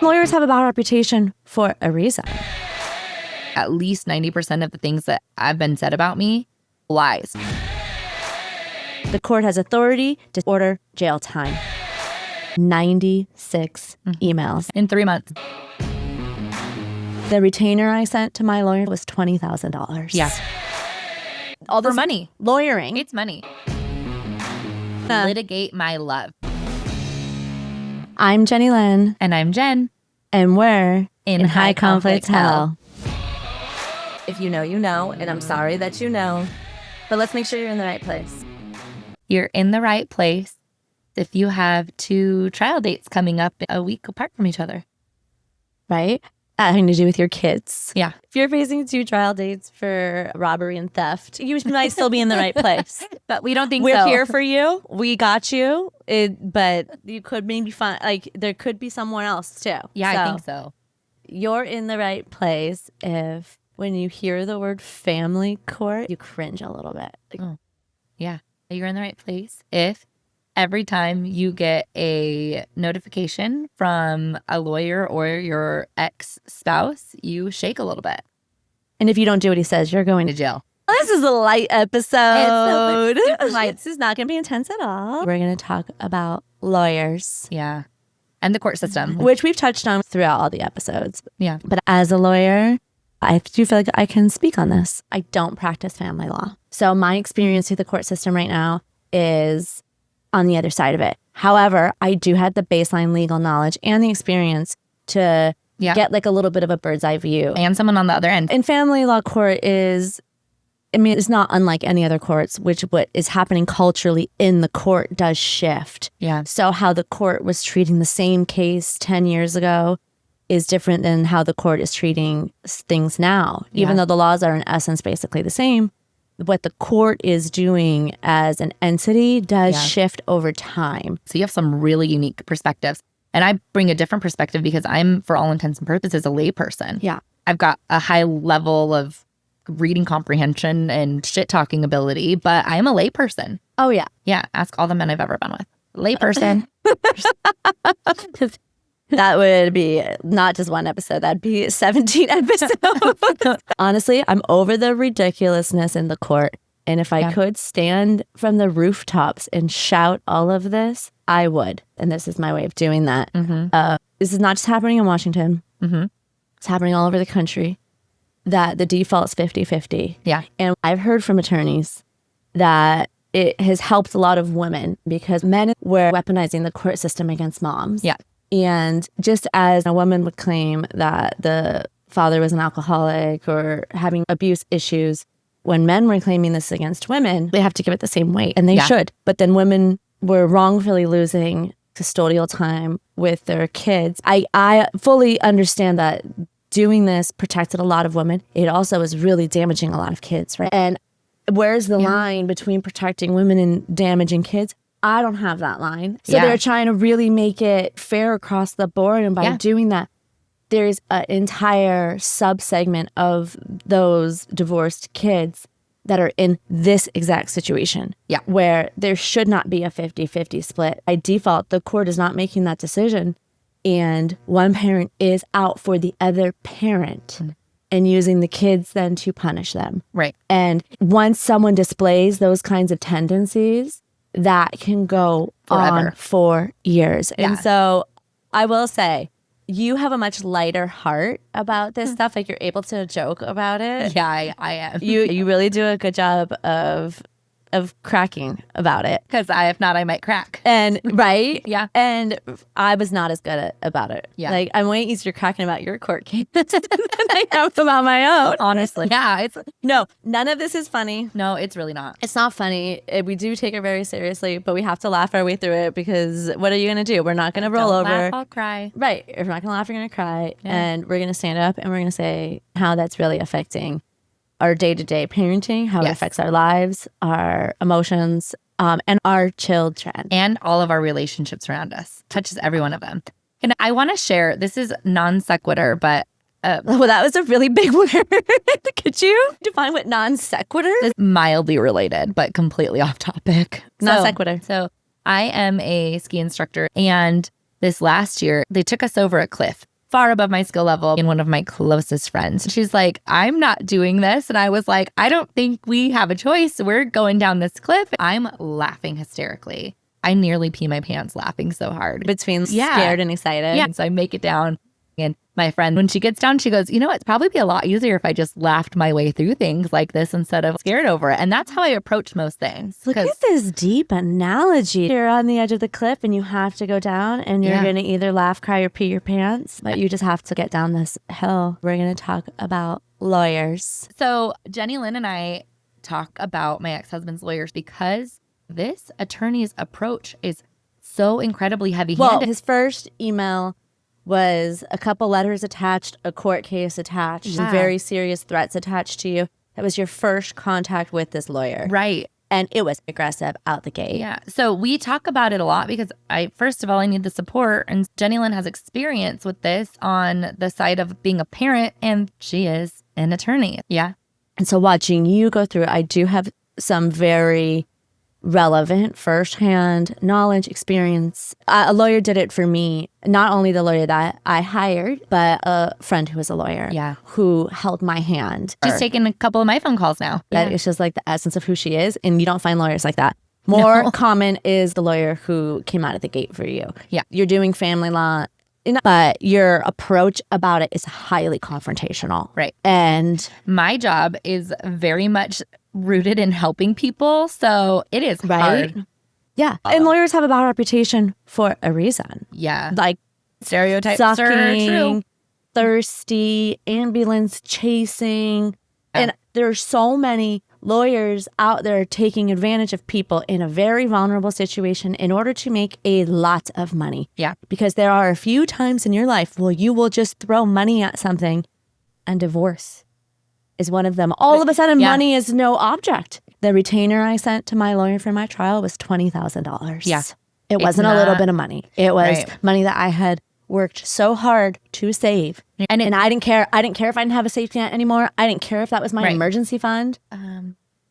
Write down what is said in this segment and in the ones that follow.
Lawyers have a bad reputation for a reason. At least 90% of the things that have been said about me, lies. The court has authority to order jail time. 96 emails. In 3 months. The retainer I sent to my lawyer was $20,000. Yeah. All this For money. Lawyering. It's money. Litigate my love. I'm Jenny Lynn. And I'm Jen. And we're in high conflict hell. If you know, you know, and I'm sorry that you know, but let's make sure you're in the right place. You're in the right place if you have 2 trial dates coming up a week apart from each other. Right? Having to do with your kids. Yeah. If you're facing 2 trial dates for robbery and theft, you might still be in the right place. But we don't think We're so. here for you. We got you. But you could maybe find, there could be someone else too. Yeah, I think so. You're in the right place if when you hear the word family court, you cringe a little bit. Yeah. You're in the right place if every time you get a notification from a lawyer or your ex-spouse, you shake a little bit. And if you don't do what he says, you're going to jail. This is a light episode. This is not going to be intense at all. We're going to talk about lawyers. Yeah. And the court system. Which we've touched on throughout all the episodes. Yeah. But as a lawyer, I do feel like I can speak on this. I don't practice family law. So my experience with the court system right now is on the other side of it. However, I do have the baseline legal knowledge and the experience to get like a little bit of a bird's eye view. And someone on the other end. And family law court is, it's not unlike any other courts, which what is happening culturally in the court does shift. Yeah. So how the court was treating the same case 10 years ago is different than how the court is treating things now. Even though the laws are in essence basically the same, what the court is doing as an entity does shift over time. So you have some really unique perspectives. And I bring a different perspective because I'm, for all intents and purposes, a layperson. Yeah. I've got a high level of reading comprehension and shit-talking ability, but I am a layperson. Oh, yeah. Yeah. Ask all the men I've ever been with. Layperson. That would be not just one episode. That'd be 17 episodes. Honestly, I'm over the ridiculousness in the court. And if I could stand from the rooftops and shout all of this, I would. And this is my way of doing that. This is not just happening in Washington. It's happening all over the country. That the default is 50-50. Yeah. And I've heard from attorneys that it has helped a lot of women because men were weaponizing the court system against moms. Yeah. And just as a woman would claim that the father was an alcoholic or having abuse issues, when men were claiming this against women, they have to give it the same weight, and they should. But then women were wrongfully losing custodial time with their kids. I fully understand that doing this protected a lot of women. It also is really damaging a lot of kids, right? And where's the line between protecting women and damaging kids? I don't have that line. So they're trying to really make it fair across the board. And by doing that, there's an entire subsegment of those divorced kids that are in this exact situation. Yeah. Where there should not be a 50-50 split. By default, the court is not making that decision. And one parent is out for the other parent and using the kids then to punish them. Right. And once someone displays those kinds of tendencies, that can go Forever. on for years. Yeah. And so I will say, you have a much lighter heart about this stuff. Like you're able to joke about it. Yeah, I am. You really do a good job of cracking about it. Because if not, I might crack. And right? Yeah. And I was not as good about it. Yeah. Like I'm way easier cracking about your court case than I am about my own. Honestly. Yeah. No, none of this is funny. No, it's really not. It's not funny. We do take it very seriously, but we have to laugh our way through it because what are you going to do? We're not going to roll Don't over. laugh, I'll cry. Right. If we're not going to laugh, you're going to cry. Yeah. And we're going to stand up and we're going to say how that's really affecting our day-to-day parenting, how it affects our lives, our emotions, and our children. And all of our relationships around us. Touches every one of them. And I want to share, this is non sequitur, but well, that was a really big word. Could you define what non sequitur is? it's mildly related, but completely off topic. Non sequitur. So I am a ski instructor, and this last year, they took us over a cliff. far above my skill level and one of my closest friends. She's like, I'm not doing this. And I was like, I don't think we have a choice. We're going down this cliff. I'm laughing hysterically. I nearly pee my pants laughing so hard. Between scared and excited. Yeah. So I make it down. And my friend, when she gets down, she goes, it'd probably be a lot easier if I just laughed my way through things like this instead of scared over it. And that's how I approach most things. Look at this deep analogy. You're on the edge of the cliff and you have to go down and you're going to either laugh, cry, or pee your pants, but you just have to get down this hill. We're going to talk about lawyers. So Jenny Lynn and I talk about my ex-husband's lawyers because this attorney's approach is so incredibly heavy-handed. Well, his first email was a couple letters attached, a court case attached, some very serious threats attached to you. That was your first contact with this lawyer. Right. And it was aggressive out the gate. Yeah. So we talk about it a lot because first of all, I need the support. And Jenny Lynn has experience with this on the side of being a parent, and she is an attorney. Yeah. And so watching you go through it, I do have some very relevant firsthand knowledge, experience. A lawyer did it for me, not only the lawyer that I hired, but a friend who was a lawyer who held my hand. She's taking a couple of my phone calls now. That is just like the essence of who she is. And you don't find lawyers like that. More common is the lawyer who came out of the gate for you. Yeah. You're doing family law, but your approach about it is highly confrontational. Right. And my job is very much rooted in helping people. So it is hard. Yeah. And lawyers have a bad reputation for a reason. Yeah. Like stereotypes sucking, are true. thirsty, ambulance chasing. And there's so many lawyers out there taking advantage of people in a very vulnerable situation in order to make a lot of money. Yeah. Because there are a few times in your life where you will just throw money at something, and divorce is one of them. All of a sudden, money is no object. The retainer I sent to my lawyer for my trial was $20,000. Yeah. It wasn't a little bit of money. It was money that I had worked so hard to save. And I didn't care. I didn't care if I didn't have a safety net anymore. I didn't care if that was my emergency fund.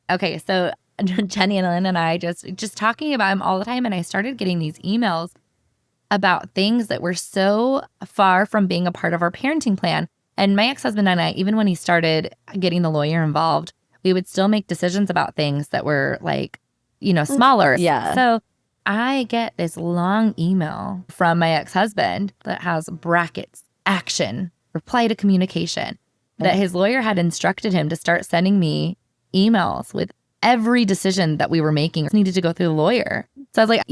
Okay, so Jenny and Lynn and I just talking about him all the time, and I started getting these emails about things that were so far from being a part of our parenting plan. And my ex-husband and I, even when he started getting the lawyer involved, we would still make decisions about things that were like, smaller. Yeah. So I get this long email from my ex-husband that has brackets, action, reply to communication, that his lawyer had instructed him to start sending me emails with every decision that we were making needed to go through the lawyer. So I was like,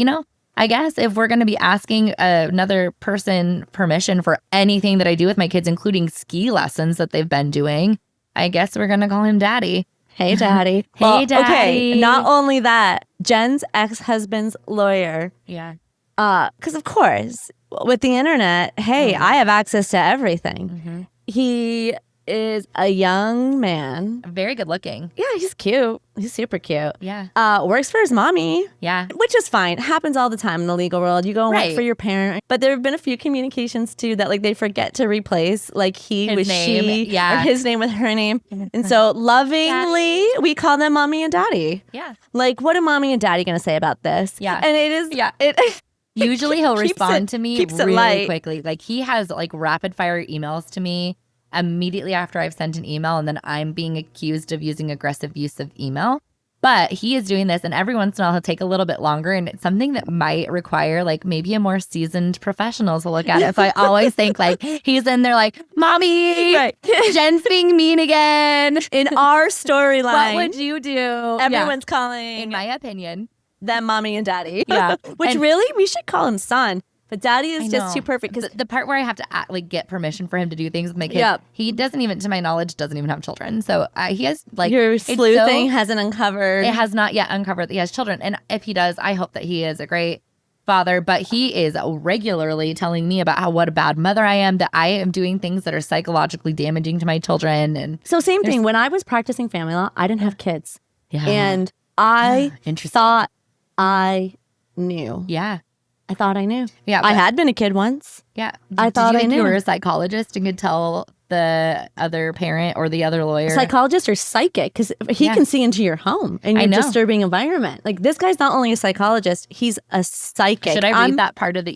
I guess if we're going to be asking another person permission for anything that I do with my kids, including ski lessons that they've been doing, I guess we're going to call him daddy. Hey, daddy. Hey, daddy. Okay, not only that, Jen's ex-husband's lawyer. Yeah. Because of course, with the internet, hey, I have access to everything. He is a young man. Very good looking. Yeah, he's cute. He's super cute. Yeah. Works for his mommy. Yeah. Which is fine. Happens all the time in the legal world. You go and work for your parent. But there have been a few communications too that like they forget to replace like he his with name. she Yeah. or his name with her name. And so lovingly, we call them mommy and daddy. Yeah. Like, what are mommy and daddy going to say about this? Yeah. And it is, Usually he'll respond to me really light. quickly. Like he has like rapid fire emails to me immediately after I've sent an email, and then I'm being accused of using aggressive use of email. But he is doing this, and every once in a while he'll take a little bit longer, and it's something that might require like maybe a more seasoned professional to look at it. So I always think like he's in there like, mommy, Jen's being mean again. In our storyline, What would you do? everyone's calling, in my opinion, them mommy and daddy. Yeah. Which And- really, we should call him son. But daddy is I just know. too perfect. Because the part where I have to get permission for him to do things with my kids, he doesn't even, to my knowledge, doesn't even have children. So he has like your it's sleuthing hasn't uncovered. It has not yet uncovered that he has children. And if he does, I hope that he is a great father. But he is regularly telling me about what a bad mother I am, that I am doing things that are psychologically damaging to my children. And So same thing. When I was practicing family law, I didn't have kids. Yeah. And I Interesting. thought I knew. yeah. I thought I knew. Yeah. I had been a kid once. Yeah. I thought Did you I think knew. you were a psychologist and could tell the other parent or the other lawyer. Psychologist or psychic, because he can see into your home and your disturbing environment. Like, this guy's not only a psychologist, he's a psychic. Should I read that part of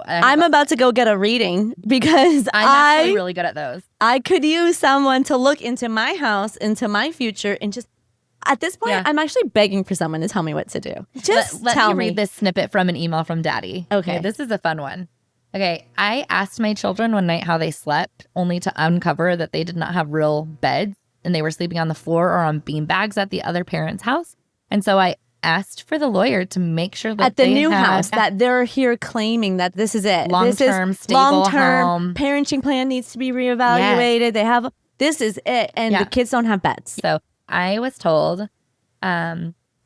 I'm about to go get a reading because I'm actually really good at those. I could use someone to look into my house, into my future, and just at this point, I'm actually begging for someone to tell me what to do. Just let tell me read this snippet from an email from Daddy. Okay. This is a fun one. Okay, I asked my children one night how they slept, only to uncover that they did not have real beds and they were sleeping on the floor or on bean bags at the other parent's house. And so I asked for the lawyer to make sure that at the new house that they're here claiming that this is it. Long-term, stable home. Parenting plan needs to be reevaluated. Yes. This is it. And the kids don't have beds. So I was told,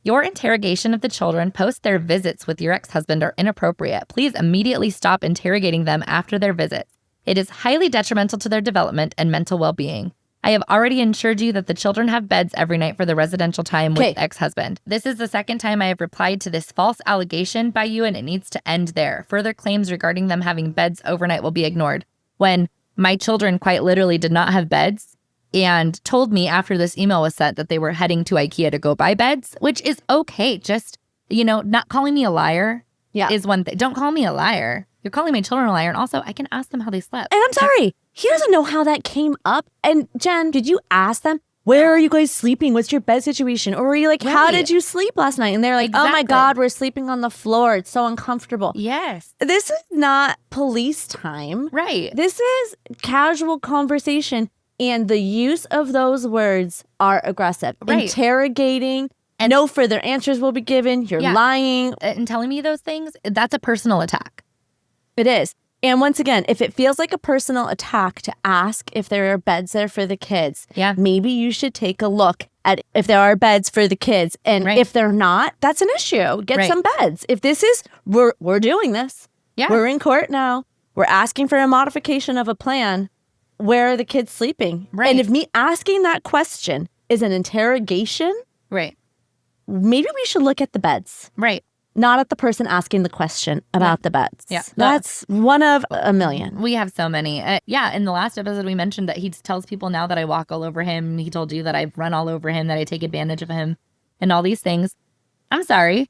your interrogation of the children post their visits with your ex-husband are inappropriate. Please immediately stop interrogating them after their visits. It is highly detrimental to their development and mental well-being. I have already ensured you that the children have beds every night for the residential time with ex-husband. This is the second time I have replied to this false allegation by you, and it needs to end there. Further claims regarding them having beds overnight will be ignored. When my children quite literally did not have beds, and told me after this email was sent that they were heading to IKEA to go buy beds, which is okay. Just, not calling me a liar is one thing. Don't call me a liar. You're calling my children a liar. And also, I can ask them how they slept. And I'm sorry. He doesn't know how that came up. And Jen, did you ask them, where are you guys sleeping? What's your bed situation? Or were you like, how did you sleep last night? And they're like, oh my God, we're sleeping on the floor. It's so uncomfortable. Yes. This is not police time. Right. This is casual conversation. And the use of those words are aggressive. Right. Interrogating, and no further answers will be given. You're lying. And telling me those things, that's a personal attack. It is. And once again, if it feels like a personal attack to ask if there are beds there for the kids, maybe you should take a look at if there are beds for the kids. And if they're not, that's an issue. Get some beds. If this is, we're doing this. Yeah. We're in court now. We're asking for a modification of a plan. Where are the kids sleeping? Right. And if me asking that question is an interrogation, maybe we should look at the beds. Right. Not at the person asking the question about the beds. Yeah. That's one of a million. We have so many. In the last episode, we mentioned that he tells people now that I walk all over him. He told you that I've run all over him, that I take advantage of him, and all these things. I'm sorry.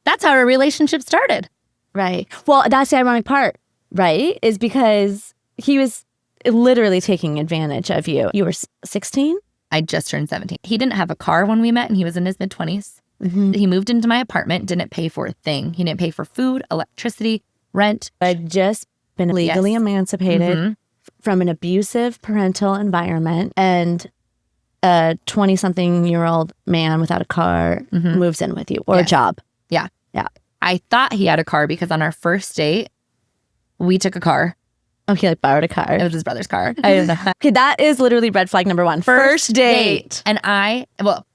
That's how our relationship started. Right. Well, that's the ironic part, right? Is because he was literally taking advantage of you. You were 16? I just turned 17. He didn't have a car when we met, and he was in his mid-20s. Mm-hmm. He moved into my apartment, didn't pay for a thing. He didn't pay for food, electricity, rent. I'd just been legally emancipated from an abusive parental environment, and a 20-something-year-old man without a car moves in with you, or a job. Yeah. Yeah. I thought he had a car because on our first date, we took a car. Oh, he borrowed a car. It was his brother's car. I didn't know. Okay, that is literally red flag number one. First date. And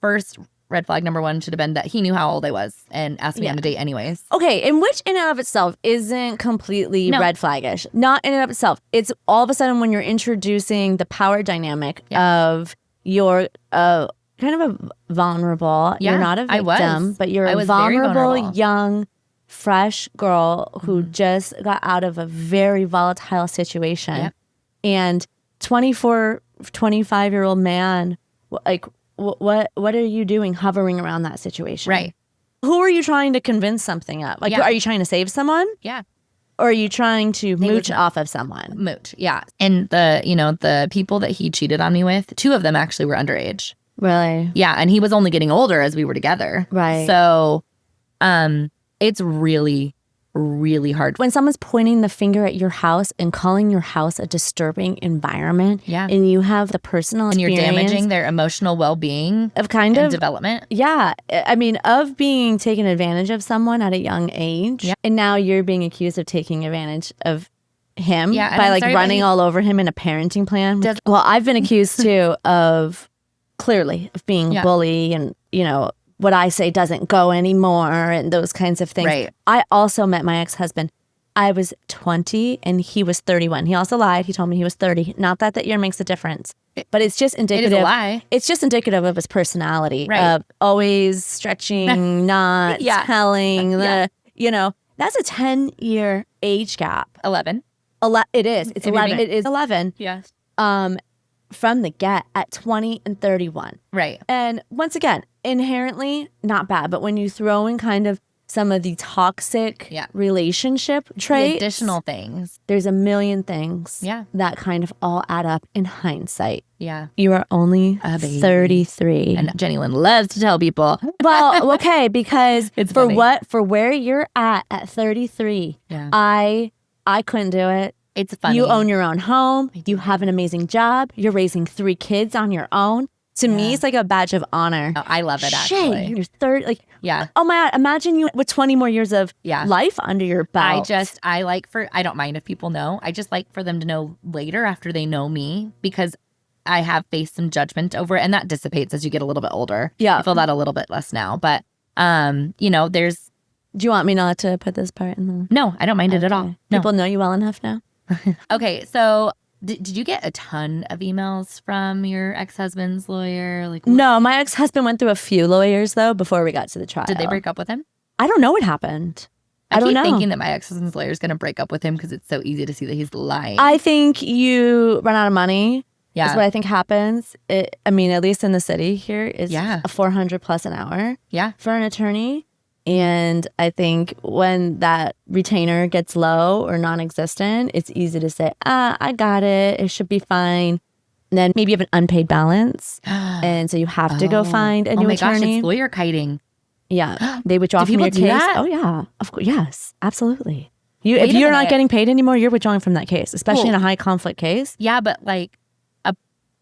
first red flag number one should have been that he knew how old I was and asked me on a date anyways. Okay, and which in and of itself isn't completely red flaggish. Not in and of itself. It's all of a sudden when you're introducing the power dynamic of your kind of a vulnerable, you're not a victim, but you're a vulnerable young fresh girl who just got out of a very volatile situation. And 24, 25-year-old man, like, what are you doing hovering around that situation? Right. Who are you trying to convince something of? Like, are you trying to save someone? Yeah. Or are you trying to mooch off of someone? Mooch, yeah. And the people that he cheated on me with, 2 of them actually were underage. Really? Yeah, and he was only getting older as we were together. Right. So, it's really, really hard. When someone's pointing the finger at your house and calling your house a disturbing environment, and you have the personal experience, and you're damaging their emotional well-being of development. Yeah. I mean, of being taken advantage of someone at a young age, and now you're being accused of taking advantage of him by running all over him in a parenting plan. Well, I've been accused too of being a bully, and what I say doesn't go anymore, and those kinds of things. Right. I also met my ex-husband. I was 20 and he was 31. He also lied. He told me he was 30. Not that year makes a difference, but it's just indicative. It is a lie. It's just indicative of his personality of always stretching, not telling. That's a 10-year age gap. 11. It is. It's 11. It is 11. Yes. from the get at 20 and 31. Right. And once again, inherently not bad, but when you throw in kind of some of the toxic relationship traits, the additional things, there's a million things that kind of all add up in hindsight. Yeah. You are only 33. And Jenny Lynn loves to tell people. Well, okay, because It's for funny. for where you're at 33, I couldn't do it. It's funny. You own your own home. You have an amazing job. You're raising 3 kids on your own. To me, it's like a badge of honor. Oh, I love it, Shit, actually. you're 30. Oh my God, imagine you with 20 more years of life under your belt. I don't mind if people know. I just like for them to know later after they know me, because I have faced some judgment over it, and that dissipates as you get a little bit older. Yeah. I feel that a little bit less now. But, there's... Do you want me not to put this part in the... No, I don't mind it at all. No. People know you well enough now? Okay, so... Did you get a ton of emails from your ex-husband's lawyer? No, my ex-husband went through a few lawyers, though, before we got to the trial. Did they break up with him? I don't know what happened. I don't know. I keep thinking that my ex-husband's lawyer is going to break up with him because it's so easy to see that he's lying. I think you run out of money. Yeah. That's what I think happens. At least in the city here, is a $400 plus an hour for an attorney. And I think when that retainer gets low or non-existent, it's easy to say, I got it. It should be fine. And then maybe you have an unpaid balance. And so you have to go find a new attorney. Oh my gosh, it's lawyer kiting. Yeah. They withdraw from your case. That? Oh, yeah. Of course. Yes, absolutely. If you're not getting paid anymore, you're withdrawing from that case, especially in a high conflict case. Yeah, but a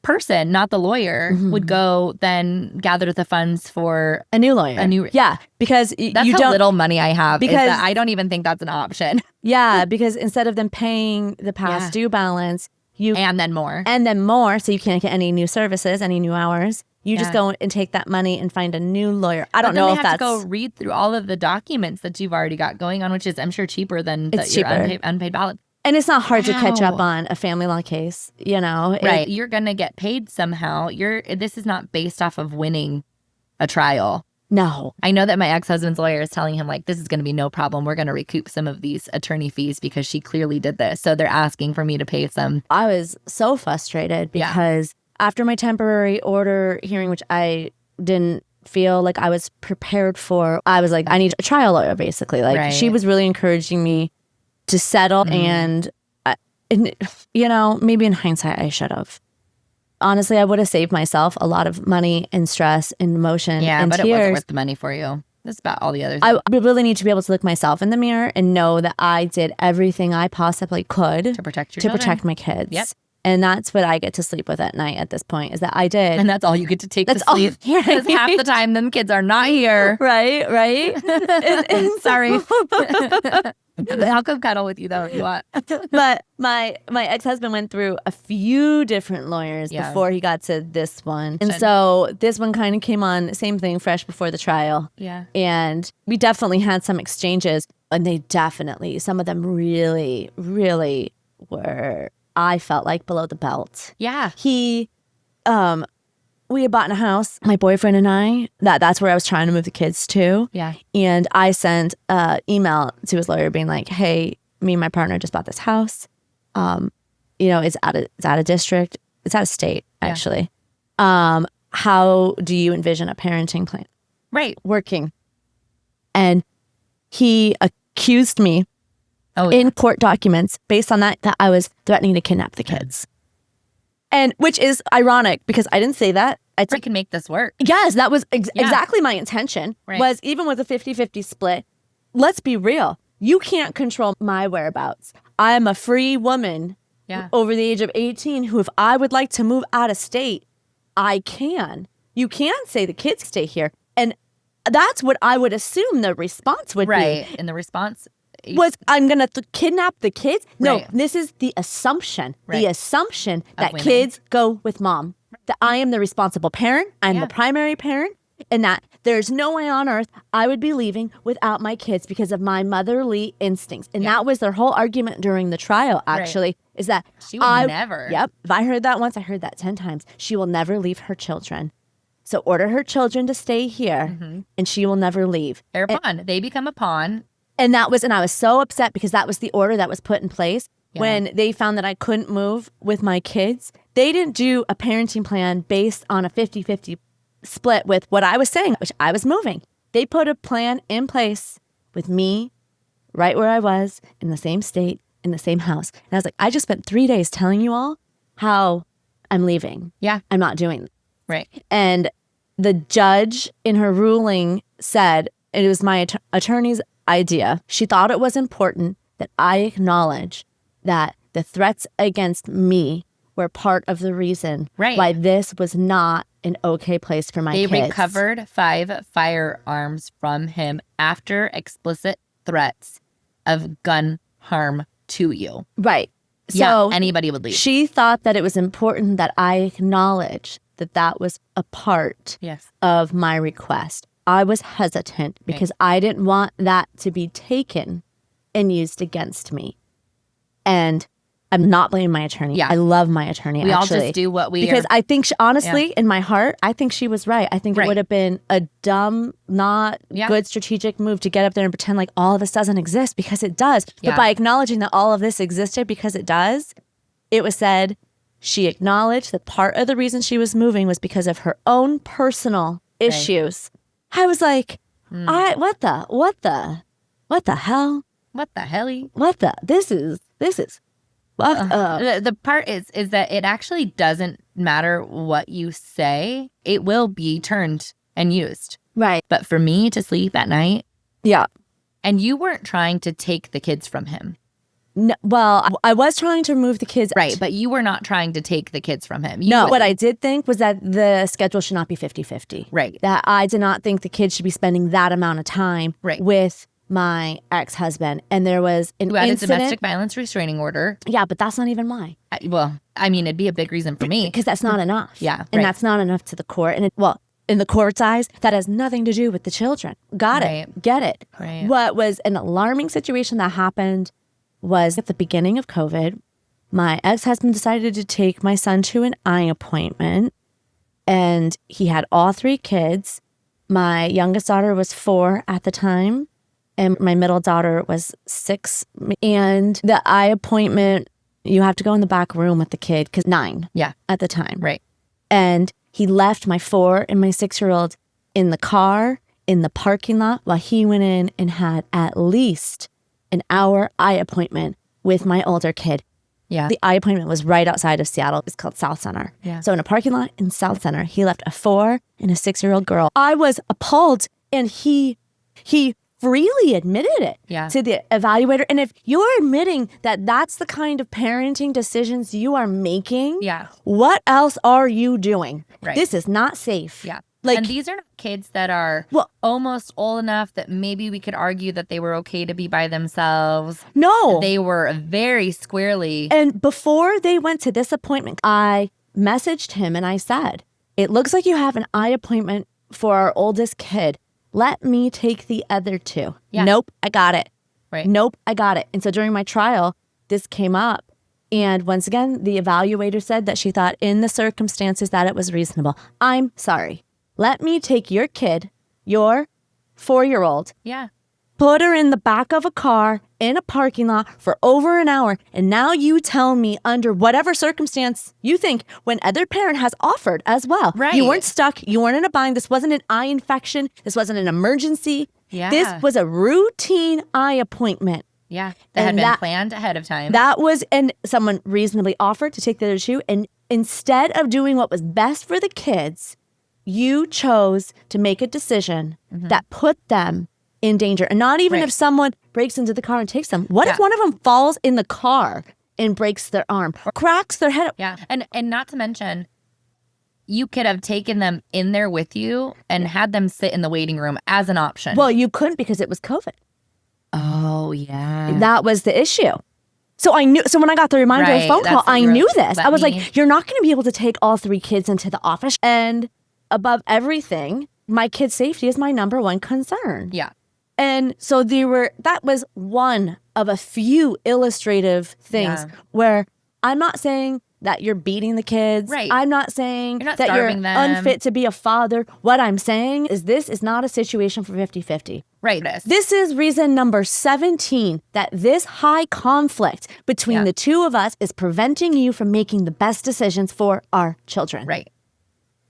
person, not the lawyer, would go then gather the funds for a new lawyer. Yeah, because that's how little money I have. Because I don't even think that's an option. Yeah, because instead of them paying the past due balance, and then more, so you can't get any new services, any new hours. You just go and take that money and find a new lawyer. I don't know if that's... They have to go read through all of the documents that you've already got going on, which is, I'm sure, cheaper than your unpaid balance. And it's not hard to catch up on a family law case, Right. You're going to get paid somehow. This is not based off of winning a trial. No. I know that my ex-husband's lawyer is telling him, this is going to be no problem. We're going to recoup some of these attorney fees because she clearly did this. So they're asking for me to pay some. I was so frustrated because after my temporary order hearing, which I didn't feel like I was prepared for, I was like, I need a trial lawyer, basically. She was really encouraging me to settle, and maybe in hindsight I should have. Honestly, I would have saved myself a lot of money and stress and emotion and but tears. It wasn't worth the money for you. That's about all the other things. I really need to be able to look myself in the mirror and know that I did everything I possibly could to protect your children. Protect my kids. Yep. And that's what I get to sleep with at night at this point, is that I did. And that's all you get to take to sleep. Because half the time them kids are not here. Right. Sorry. I'll come cuddle with you though if you want. But my ex-husband went through a few different lawyers before he got to this one. And so this one kind of came on, same thing, fresh before the trial. Yeah. And we definitely had some exchanges, and some of them really, really were, I felt like, below the belt. Yeah. We had bought a house, my boyfriend and I. That's where I was trying to move the kids to. Yeah. And I sent an email to his lawyer being like, hey, me and my partner just bought this house. It's out of district. It's out of state, actually. How do you envision a parenting plan? Right. Working. And he accused me in court documents based on that I was threatening to kidnap the kids. And which is ironic because I didn't say that. I can make this work. Yes, that was exactly my intention. Right. Was even with a 50-50 split, let's be real. You can't control my whereabouts. I am a free woman over the age of 18 who, if I would like to move out of state, I can. You can't say the kids stay here. And that's what I would assume the response would be. Right. And the response was, I'm going to kidnap the kids? No, this is the assumption. Right. The assumption that kids go with mom. That I am the responsible parent. I'm the primary parent. And that there's no way on earth I would be leaving without my kids because of my motherly instincts. And that was their whole argument during the trial, actually, is that she would never. Yep. If I heard that once, I heard that 10 times. She will never leave her children. So order her children to stay here, and she will never leave. They're a pawn. They become a pawn. And I was so upset because that was the order that was put in place. When they found that I couldn't move with my kids, They didn't do a parenting plan based on a 50-50 split with what I was saying, which I was moving. They put a plan in place with me right where I was, in the same state, in the same house. And I was like, I just spent 3 days telling you all how I'm leaving. Yeah. I'm not doing this. Right. And the judge in her ruling said, it was my attorney's idea. She thought it was important that I acknowledge that the threats against me were part of the reason why this was not an okay place for my kids. They recovered 5 firearms from him after explicit threats of gun harm to you. Right. Yeah, So anybody would leave. she thought that it was important that I acknowledge that that was a part Yes. of my request. I was hesitant because I didn't want that to be taken and used against me. And I'm not blaming my attorney. Yeah. I love my attorney, We all actually. just do what we Because are. I think, honestly, in my heart, I think she was right. I think it would have been a dumb, not good strategic move to get up there and pretend like all of this doesn't exist, because it does. But by acknowledging that all of this existed because it does, it was said she acknowledged that part of the reason she was moving was because of her own personal issues. I was like, what the hell? What the helly? This is fucked up. The part is that it actually doesn't matter what you say. It will be turned and used. Right. But for me to sleep at night, Yeah. and you weren't trying to take the kids from him. No, well, I was trying to remove the kids. Right, but you were not trying to take the kids from him. No, what I did think was that the schedule should not be 50-50. Right. That I did not think the kids should be spending that amount of time with my ex-husband. And there was an You had a incident. domestic violence restraining order. Yeah, but that's not even why. Well, I mean, it'd be a big reason for me. Because that's not enough. Yeah, And that's not enough to the court. And in the court's eyes, that has nothing to do with the children. Got it. Get it. Right. What was an alarming situation that happened was at the beginning of COVID. My ex-husband decided to take my son to an eye appointment, and he had all 3 kids. My youngest daughter was 4 at the time, and my middle daughter was 6. And the eye appointment, you have to go in the back room with the kid, because 9 at the time. Right. And he left my 4 and my 6-year-old in the car, in the parking lot, while he went in and had at least an hour eye appointment with my older kid. Yeah. The eye appointment was right outside of Seattle. It's called South Center. Yeah. So in a parking lot in South Center, he left a 4 and a 6-year-old girl. I was appalled, and he freely admitted it to the evaluator. And if you're admitting that that's the kind of parenting decisions you are making, what else are you doing? Right. This is not safe. Yeah. Like, and these are not kids that are almost old enough that maybe we could argue that they were okay to be by themselves. No. They were very squarely. And before they went to this appointment, I messaged him and I said, it looks like you have an eye appointment for our oldest kid. Let me take the other 2. Yeah. Nope, I got it. Right. Nope, I got it. And so during my trial, this came up. And once again, the evaluator said that she thought in the circumstances that it was reasonable. I'm sorry. Let me take your kid, your 4-year-old, put her in the back of a car in a parking lot for over an hour. And now you tell me under whatever circumstance you think, when other parent has offered as well. Right. You weren't stuck. You weren't in a bind. This wasn't an eye infection. This wasn't an emergency. Yeah. This was a routine eye appointment. Yeah. That had been planned ahead of time. That was, and someone reasonably offered to take the other 2. And instead of doing what was best for the kids, you chose to make a decision that put them in danger. And not even if someone breaks into the car and takes them. What if one of them falls in the car and breaks their arm or cracks their head? Yeah. And not to mention, you could have taken them in there with you and had them sit in the waiting room as an option. Well, you couldn't because it was COVID. Oh, yeah. That was the issue. So I knew. So when I got the reminder phone call, I knew this. I was like, you're not going to be able to take all 3 kids into the office. And above everything, my kid's safety is my number 1 concern. Yeah. And so that was one of a few illustrative things where I'm not saying that you're beating the kids. Right. I'm not saying You're not that you're starving them. unfit to be a father. What I'm saying is this is not a situation for 50-50. Right. This is reason number 17 that this high conflict between the two of us is preventing you from making the best decisions for our children. Right.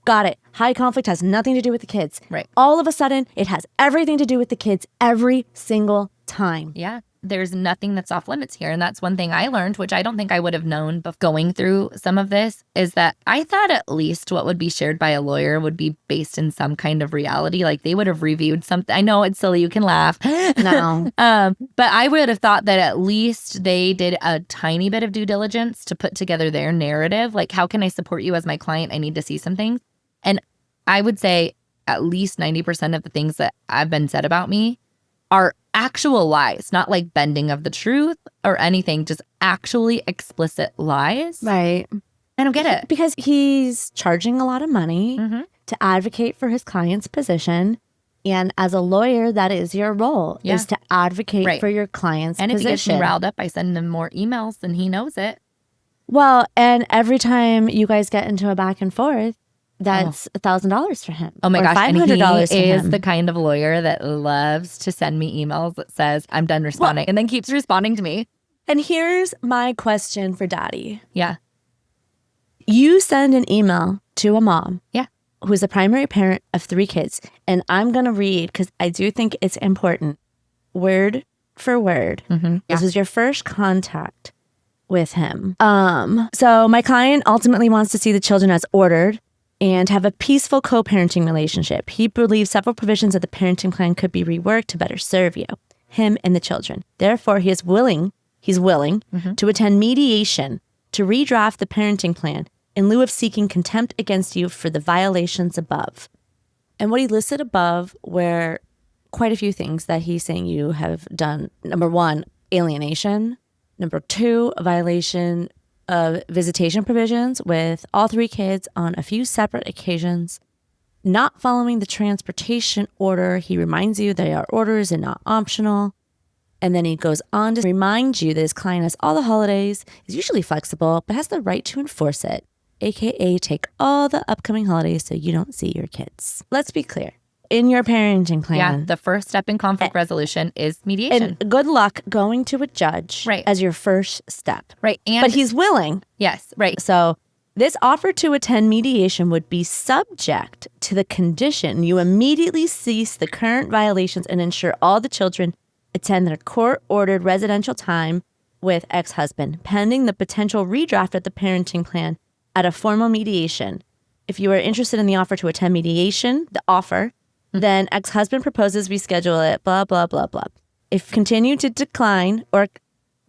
Got it. High conflict has nothing to do with the kids. Right. All of a sudden, it has everything to do with the kids every single time. Yeah. There's nothing that's off limits here. And that's one thing I learned, which I don't think I would have known going through some of this, is that I thought at least what would be shared by a lawyer would be based in some kind of reality. Like they would have reviewed something. I know it's silly. You can laugh. No. But I would have thought that at least they did a tiny bit of due diligence to put together their narrative. Like, how can I support you as my client? I need to see some things. And I would say at least 90% of the things that have been said about me are actual lies, not like bending of the truth or anything, just actually explicit lies. Right. I don't get it. Because he's charging a lot of money to advocate for his client's position. And as a lawyer, that is your role, is to advocate for your client's and position. And if he gets me riled up, I send him more emails, then he knows it. Well, and every time you guys get into a back and forth, that's $1,000 for him. Oh my gosh. $500 and for he him. is the kind of lawyer that loves to send me emails that says, I'm done responding, and then keeps responding to me. And here's my question for Daddy. Yeah. You send an email to a mom. Yeah. Who's the primary parent of 3 kids. And I'm going to read, because I do think it's important, word for word. This is your first contact with him. So my client ultimately wants to see the children as ordered and have a peaceful co-parenting relationship. He believes several provisions of the parenting plan could be reworked to better serve you, him, and the children. Therefore, he's willing to attend mediation to redraft the parenting plan in lieu of seeking contempt against you for the violations above. And what he listed above were quite a few things that he's saying you have done. Number 1, alienation. Number 2, a violation of visitation provisions with all 3 kids on a few separate occasions. Not following the transportation order. He reminds you they are orders and not optional. And then he goes on to remind you that his client has all the holidays, is usually flexible, but has the right to enforce it, aka take all the upcoming holidays so you don't see your kids. Let's be clear. In your parenting plan. Yeah, the first step in conflict resolution is mediation. And good luck going to a judge as your first step. Right. But he's willing. Yes, right. So this offer to attend mediation would be subject to the condition you immediately cease the current violations and ensure all the children attend their court-ordered residential time with ex-husband, pending the potential redraft of the parenting plan at a formal mediation. If you are interested in the offer to attend mediation, then ex-husband proposes we schedule it, blah, blah, blah, blah. If continue to decline or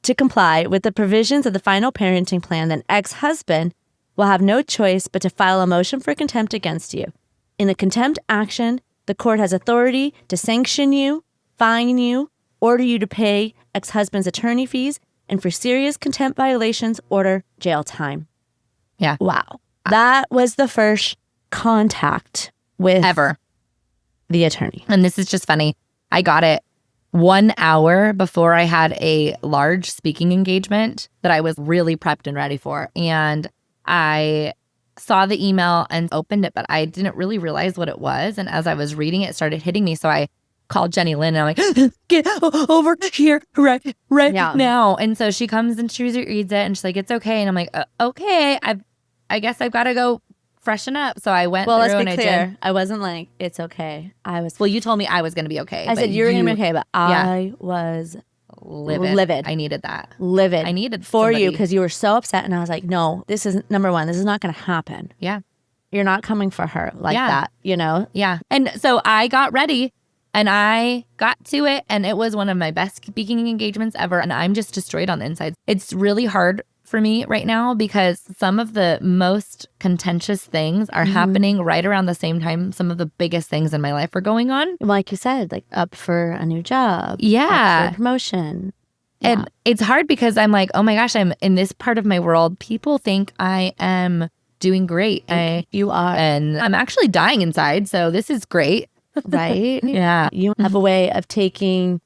to comply with the provisions of the final parenting plan, then ex-husband will have no choice but to file a motion for contempt against you. In a contempt action, the court has authority to sanction you, fine you, order you to pay ex-husband's attorney fees, and for serious contempt violations, order jail time. Yeah. Wow. That was the first contact with ever the attorney. And this is just funny. I got it 1 hour before I had a large speaking engagement that I was really prepped and ready for. And I saw the email and opened it, but I didn't really realize what it was. And as I was reading it, it started hitting me. So I called Jenny Lynn and I'm like, get over here right now. And so she comes and she reads it and she's like, it's okay. And I'm like, okay, I guess I've got to go freshen up. So I went through let's and be clear. I wasn't like, it's okay. Well, you told me I was going to be okay. I said you were going to be okay, but I was livid. I needed that. Livid. I needed for somebody. you because you were so upset. And I was like, no, this is number 1. This is not going to happen. Yeah. You're not coming for her like that, you know? Yeah. And so I got ready and I got to it. And it was one of my best speaking engagements ever. And I'm just destroyed on the inside. It's really hard for me right now because some of the most contentious things are happening right around the same time some of the biggest things in my life are going on. Like you said, like up for a new job. Yeah. Up for a promotion. And it's hard because I'm like, oh my gosh, I'm in this part of my world. People think I am doing great. You are. And I'm actually dying inside. So this is great. Right? Yeah. You have a way of taking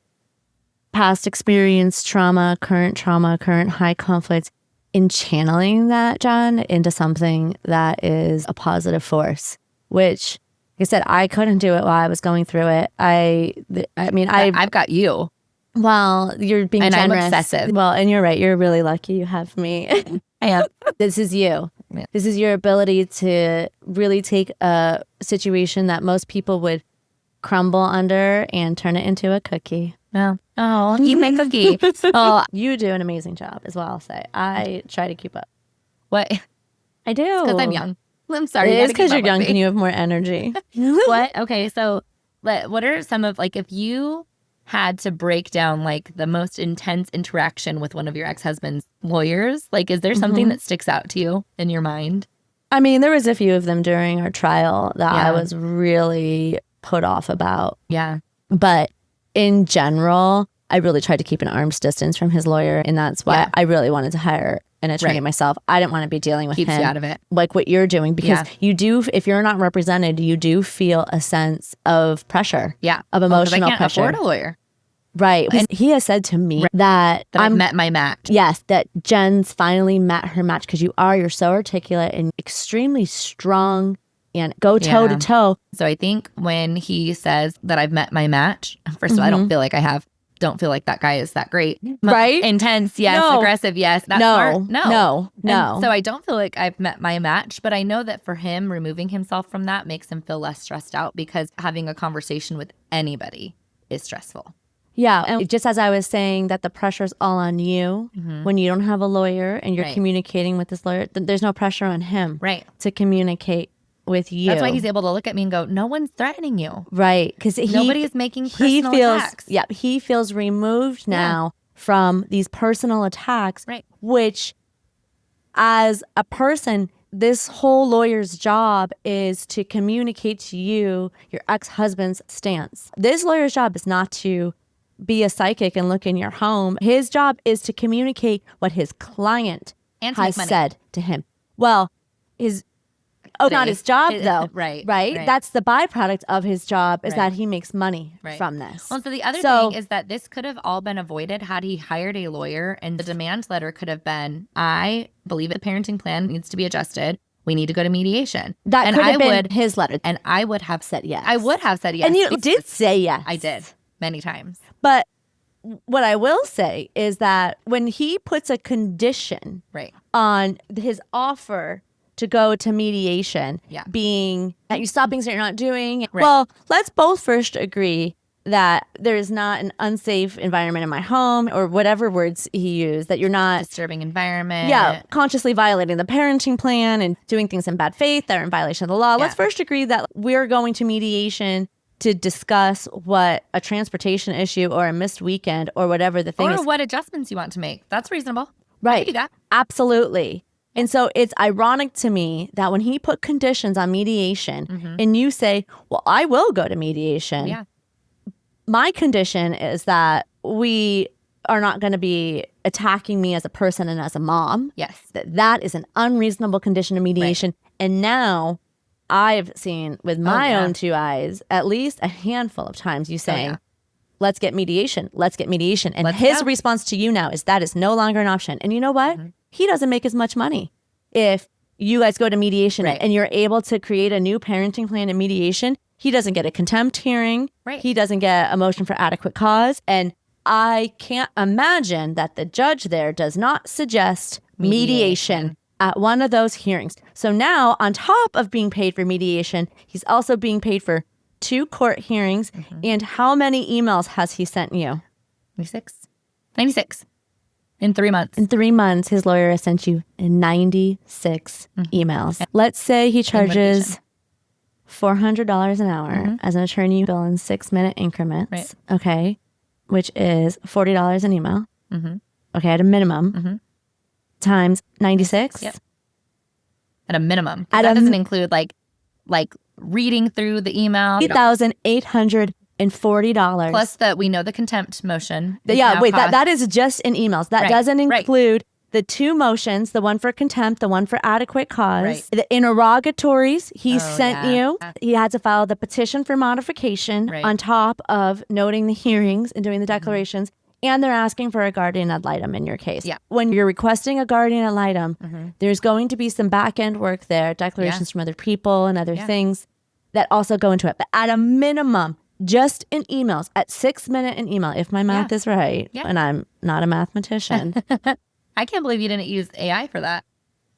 past experience, trauma, current high conflict, in channeling that, John, into something that is a positive force, which, like I said, I couldn't do it while I was going through it. I've got you. Well, you're being And generous. I'm obsessive. Well, and you're right. You're really lucky you have me. I am. This is you. Yeah. This is your ability to really take a situation that most people would crumble under and turn it into a cookie. No. Oh, eat my cookie. Oh, you do an amazing job is what I'll say. I try to keep up. What? I do. Because I'm young. I'm sorry. It is because you're young and you have more energy. What? Okay, so what are some of, like, if you had to break down like the most intense interaction with one of your ex-husband's lawyers, like, is there something that sticks out to you in your mind? I mean, there was a few of them during our trial that I was really put off about. Yeah. But in general, I really tried to keep an arm's distance from his lawyer. And that's why I really wanted to hire an attorney myself. I didn't want to be dealing with Keeps him. you out of it. Like what you're doing. Because you do, if you're not represented, you do feel a sense of pressure. Yeah. Of emotional I can't pressure. afford a lawyer. Right. And he has said to me that I've met my match. Yes, that Jen's finally met her match because you're so articulate and extremely strong and go toe to toe. So I think when he says that I've met my match, first of all, I don't feel like don't feel like that guy is that great. Right? Intense, yes. No. Aggressive, yes. That's No. smart. No. So I don't feel like I've met my match, but I know that for him, removing himself from that makes him feel less stressed out because having a conversation with anybody is stressful. Yeah. And just as I was saying that the pressure's all on you when you don't have a lawyer and you're communicating with this lawyer, there's no pressure on him to communicate with you. That's why he's able to look at me and go, no one's threatening you. Right. Because nobody is making personal attacks. Yeah. He feels removed now from these personal attacks, which as a person, this whole lawyer's job is to communicate to you your ex-husband's stance. This lawyer's job is not to be a psychic and look in your home. His job is to communicate what his client has said to him. Well, not his job though. Right. That's the byproduct of his job is that he makes money from this. Well, so the other thing is that this could have all been avoided had he hired a lawyer, and the demand letter could have been, I believe the parenting plan needs to be adjusted. We need to go to mediation. That could have been his letter. And I would have said yes. I would have said yes. And you did say yes. I did. Many times. But what I will say is that when he puts a condition on his offer to go to mediation, being that you stop things that you're not doing, well, let's both first agree that there is not an unsafe environment in my home, or whatever words he used, that you're not disturbing environment. Yeah, consciously violating the parenting plan and doing things in bad faith that are in violation of the law. Let's first agree that we're going to mediation to discuss what a transportation issue or a missed weekend or whatever the thing is. Or what adjustments you want to make. That's reasonable. Right. I can do that. Absolutely. And so it's ironic to me that when he put conditions on mediation and you say, well, I will go to mediation. Yeah. My condition is that we are not going to be attacking me as a person and as a mom. Yes. That is an unreasonable condition of mediation. And now I've seen with my own two eyes at least a handful of times you saying, let's get mediation. Let's get mediation. And his response to you now is that is no longer an option. And you know what? He doesn't make as much money if you guys go to mediation and you're able to create a new parenting plan in mediation. He doesn't get a contempt hearing. He doesn't get a motion for adequate cause. And I can't imagine that the judge there does not suggest mediation at one of those hearings. So now, on top of being paid for mediation, he's also being paid for 2 court hearings. And how many emails has he sent you? 96. In 3 months. In 3 months, his lawyer has sent you 96 emails. Let's say he charges $400 an hour as an attorney bill in 6-minute increments. Okay. Which is $40 an email. Okay, at a minimum. Times 96. Yep. At a minimum. That doesn't include like reading through the email. $8,840. Plus that we know the contempt motion. That is just in emails. That doesn't include the 2 motions, the one for contempt, the one for adequate cause, the interrogatories he sent you. He had to file the petition for modification on top of noting the hearings and doing the declarations. and they're asking for a guardian ad litem in your case. Yeah. When you're requesting a guardian ad litem, there's going to be some back end work there, declarations from other people and other things that also go into it. But at a minimum, just in emails, at 6 minutes in email, if my math is right, and I'm not a mathematician. I can't believe you didn't use AI for that.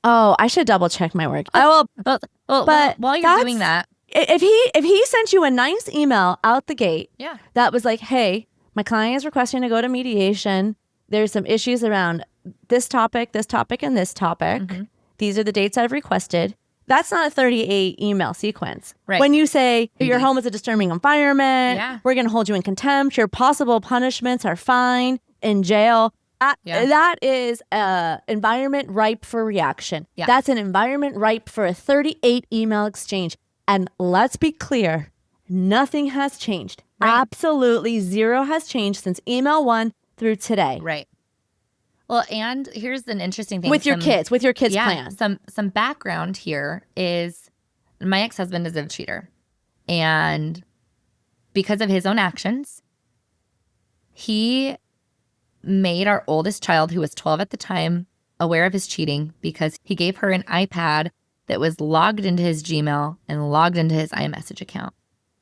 Oh, I should double check my work. I will. But while you're doing that, if he sent you a nice email out the gate, that was like, hey, my client is requesting to go to mediation. There's some issues around this topic, and this topic. These are the dates I've requested. That's not a 38 email sequence. Right. When you say your home is a disturbing environment, we're going to hold you in contempt. Your possible punishments are fine, in jail. That is an environment ripe for reaction. That's an environment ripe for a 38 email exchange. And let's be clear, nothing has changed. Absolutely zero has changed since email 1 through today. Right. Well, and here's an interesting thing. With your kids plan. Some background here is my ex-husband is a cheater. And because of his own actions, he made our oldest child, who was 12 at the time, aware of his cheating because he gave her an iPad that was logged into his Gmail and logged into his iMessage account.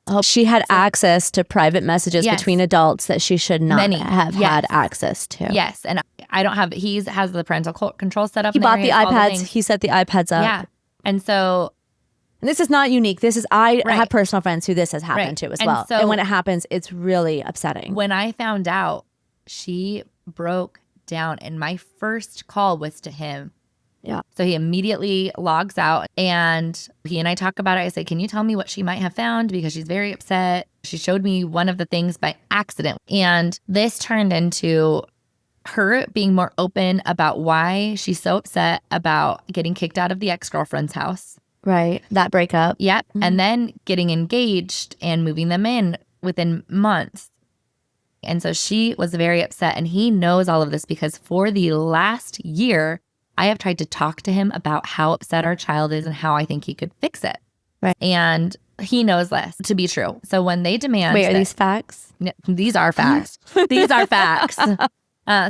Oh, she had access to private messages between adults that she should not have had access to. Yes. And I don't have, he has the parental control set up. He bought the iPads. He set the iPads up. Yeah. And so. And this is not unique. I have personal friends who this has happened to as well. And when it happens, it's really upsetting. When I found out, she broke down. And my first call was to him. Yeah. So he immediately logs out and he and I talk about it. I say, can you tell me what she might have found? Because she's very upset. She showed me one of the things by accident. And this turned into her being more open about why she's so upset about getting kicked out of the ex-girlfriend's house. Right. That breakup. Yep. And then getting engaged and moving them in within months. And so she was very upset. And he knows all of this because for the last year, I have tried to talk to him about how upset our child is and how I think he could fix it. Right. And he knows this to be true. So when they demand... Wait, are these facts? These are facts. These are facts.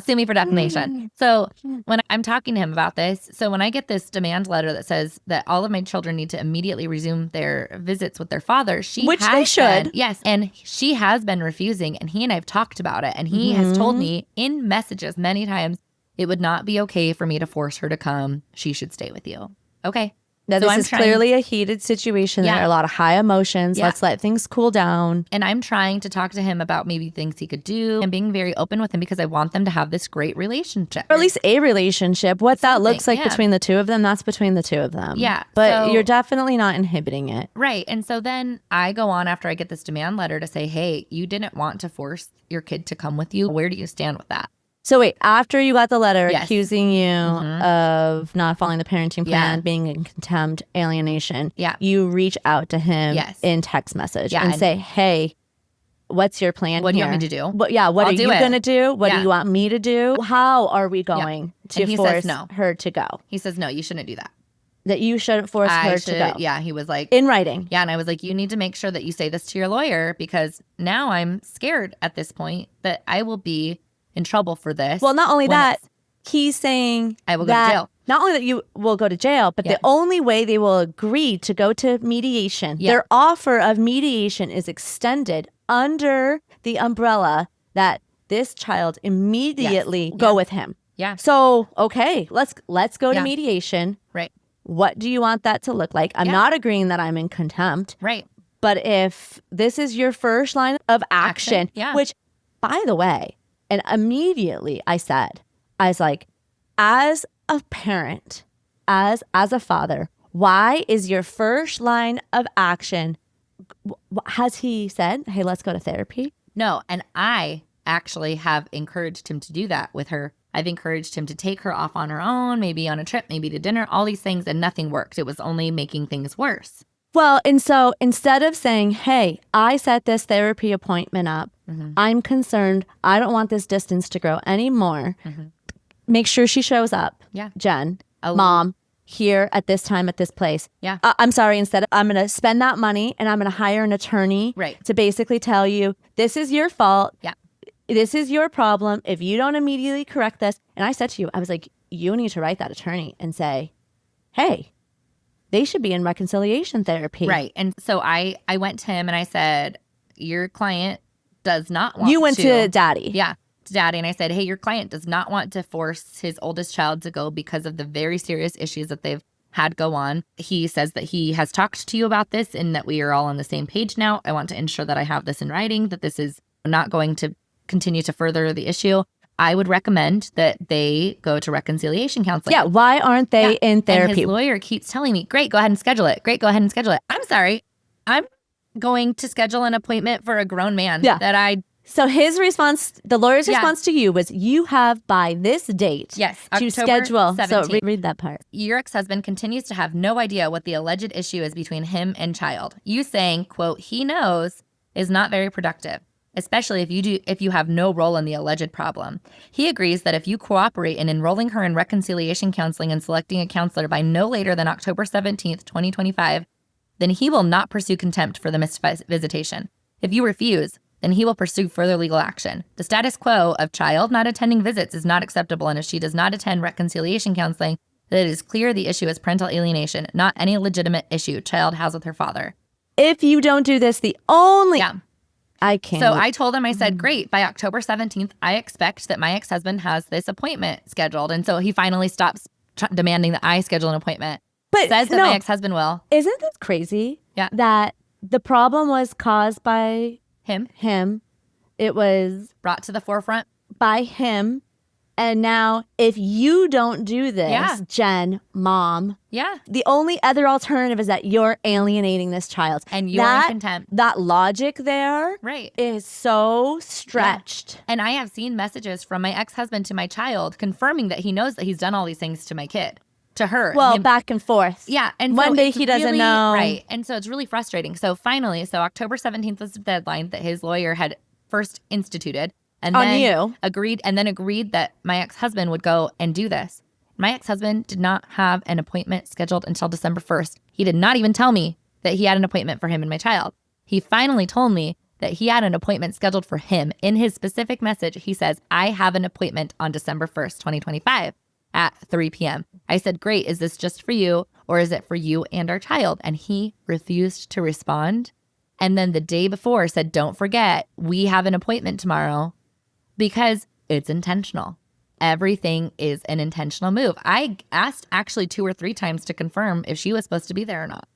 Sue me for defamation. So when I'm talking to him about this, so when I get this demand letter that says that all of my children need to immediately resume their visits with their father, which they should. Yes. And she has been refusing. And he and I have talked about it. And he has told me in messages many times, it would not be okay for me to force her to come. She should stay with you. Okay. Now, this is clearly a heated situation. There are a lot of high emotions. Let's let things cool down. And I'm trying to talk to him about maybe things he could do and being very open with him because I want them to have this great relationship. Or at least a relationship. What that looks like between the two of them, that's between the two of them. Yeah. But you're definitely not inhibiting it. Right. And so then I go on after I get this demand letter to say, hey, you didn't want to force your kid to come with you. Where do you stand with that? So wait, after you got the letter accusing you of not following the parenting plan, being in contempt, alienation, you reach out to him in text message and say, hey, what's your plan What do you here? want me to do? What are you going to do? What do you want me to do? How are we going to force her to go? He says, no, you shouldn't do that. That you shouldn't force her to go. Yeah, he was like. In writing. Yeah, and I was like, you need to make sure that you say this to your lawyer because now I'm scared at this point that I will be in trouble for this. Well, not only that, he's saying I will go to jail. Not only that you will go to jail, but the only way they will agree to go to mediation, their offer of mediation is extended under the umbrella that this child immediately go with him. Yeah. So, okay, let's go to mediation. Right. What do you want that to look like? I'm not agreeing that I'm in contempt. Right. But if this is your first line of action. Which, by the way, and immediately I was like, as a parent, as a father, why is your first line of action, has he said, hey, let's go to therapy? No, and I actually have encouraged him to do that with her. I've encouraged him to take her off on her own, maybe on a trip, maybe to dinner, all these things, and nothing worked. It was only making things worse. Well, and so instead of saying, hey, I set this therapy appointment up, I'm concerned, I don't want this distance to grow anymore. Make sure she shows up. Yeah. Jen, mom, here at this time at this place. Yeah. I'm sorry, instead I'm going to spend that money and I'm going to hire an attorney to basically tell you, this is your fault. Yeah. this is your problem. If you don't immediately correct this. And I said to you, I was like, you need to write that attorney and say, hey, they should be in reconciliation therapy. Right. And so I went to him and I said, your client does not want to. You went to daddy. Yeah, to daddy. And I said, hey, your client does not want to force his oldest child to go because of the very serious issues that they've had go on. He says that he has talked to you about this and that we are all on the same page now. I want to ensure that I have this in writing, that this is not going to continue to further the issue. I would recommend that they go to reconciliation counseling. Yeah, why aren't they in therapy? And his lawyer keeps telling me, great, go ahead and schedule it. Great, go ahead and schedule it. I'm sorry. I'm going to schedule an appointment for a grown man that I... So his response, the lawyer's response to you was, you have by this date to October schedule. 17th. So read that part. Your ex-husband continues to have no idea what the alleged issue is between him and child. You saying, quote, he knows is not very productive, especially if you have no role in the alleged problem. He agrees that if you cooperate in enrolling her in reconciliation counseling and selecting a counselor by no later than October 17th, 2025, then he will not pursue contempt for the missed visitation. If you refuse, then he will pursue further legal action. The status quo of child not attending visits is not acceptable, and if she does not attend reconciliation counseling, then it is clear the issue is parental alienation, not any legitimate issue child has with her father. If you don't do this, the only... I can't. So I told him, I said, great, by October 17th, I expect that my ex-husband has this appointment scheduled. And so he finally stops demanding that I schedule an appointment. But says that my ex-husband will. Isn't this crazy? Yeah. That the problem was caused by... Him. It was brought to the forefront by him. And now if you don't do this, Jen, mom, the only other alternative is that you're alienating this child. And you're in contempt. That logic there is so stretched. Yeah. And I have seen messages from my ex-husband to my child confirming that he knows that he's done all these things to my kid. To her. Well, back and forth. Yeah. And one day he doesn't know. Right. And so it's really frustrating. So finally, October 17th was the deadline that his lawyer had first instituted. And then agreed that my ex-husband would go and do this. My ex-husband did not have an appointment scheduled until December 1st. He did not even tell me that he had an appointment for him and my child. He finally told me that he had an appointment scheduled for him. In his specific message, he says, I have an appointment on December 1st, 2025. At 3 p.m. I said, great, is this just for you or is it for you and our child? And he refused to respond. And then the day before said, don't forget, we have an appointment tomorrow, because it's intentional. Everything is an intentional move. I asked actually 2 or 3 times to confirm if she was supposed to be there or not.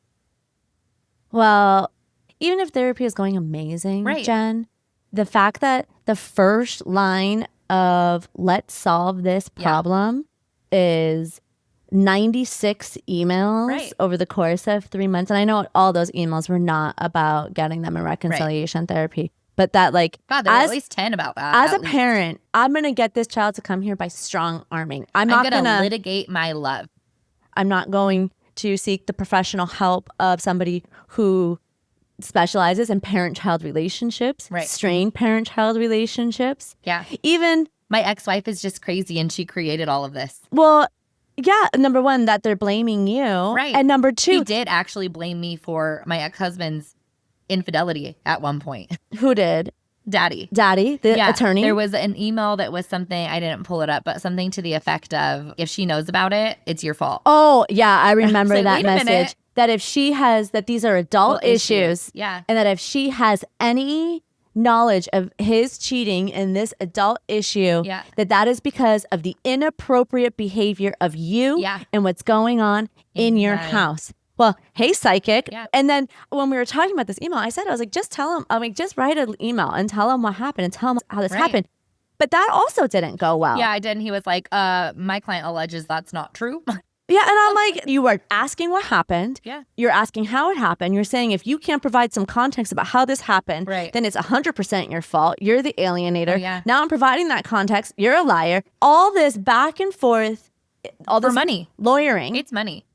Well, even if therapy is going amazing, Jen, the fact that the first line of let's solve this problem is 96 emails over the course of 3 months. And I know all those emails were not about getting them in reconciliation therapy, but that God, there were at least 10 about that. As a parent, I'm going to get this child to come here by strong arming. I'm not going to litigate my love. I'm not going to seek the professional help of somebody who specializes in parent-child relationships, strained parent-child relationships. Yeah. Even... my ex-wife is just crazy and she created all of this. Well, yeah, number one, that they're blaming you. Right. And number two... he did actually blame me for my ex-husband's infidelity at one point. Who did? Daddy, the attorney? There was an email that was something, I didn't pull it up, but something to the effect of, if she knows about it, it's your fault. Oh, yeah, I remember that message. That if she has, that these are adult issues. Yeah. And that if she has any knowledge of his cheating in this adult issue, that is because of the inappropriate behavior of you and what's going on in your house. Well, hey, psychic. Yeah. And then when we were talking about this email, I was like, just tell him, just write an email and tell him what happened and tell him how this happened. But that also didn't go well. Yeah, I did. And he was like, my client alleges that's not true. Yeah, and I'm like, you were asking what happened. Yeah. You're asking how it happened. You're saying if you can't provide some context about how this happened, then it's 100% your fault. You're the alienator. Oh, yeah. Now I'm providing that context. You're a liar. All this back and forth, all this money. Lawyering. It's money.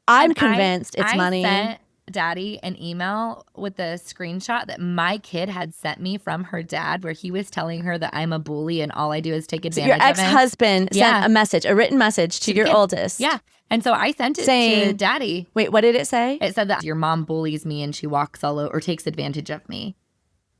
I'm convinced it's money. I sent Daddy an email with the screenshot that my kid had sent me from her dad, where he was telling her that I'm a bully and all I do is take advantage of him. Your ex-husband sent a message, a written message to your oldest. Yeah. And so I sent it saying, to Daddy. Wait, what did it say? It said that your mom bullies me and she walks all over or takes advantage of me.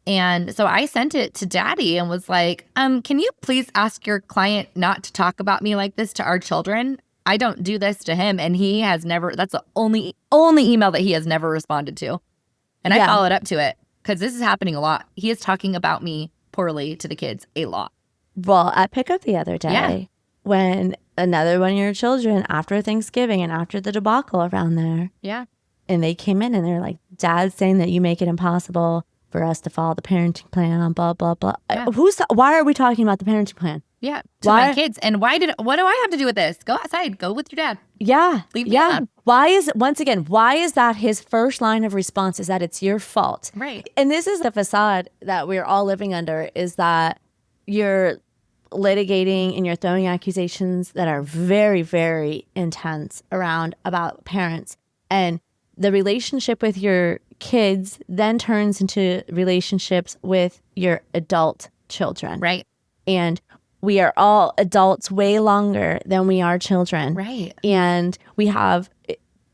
And so I sent it to Daddy and was like, can you please ask your client not to talk about me like this to our children? I don't do this to him. And he has never, that's the only email that he has never responded to. And I followed up to it because this is happening a lot. He is talking about me poorly to the kids a lot. Well, at pickup the other day, when another one of your children, after Thanksgiving and after the debacle around there, and they came in and they're like, Dad's saying that you make it impossible for us to follow the parenting plan, blah, blah, blah. Yeah. Why are we talking about the parenting plan? Yeah, to my kids. And what do I have to do with this? Go outside. Go with your dad. Yeah. Leave me alone. Why is that his first line of response is that it's your fault? Right. And this is the facade that we're all living under, is that you're litigating and you're throwing accusations that are very, very intense about parents. And the relationship with your kids then turns into relationships with your adult children. Right. And we are all adults way longer than we are children. Right. And we have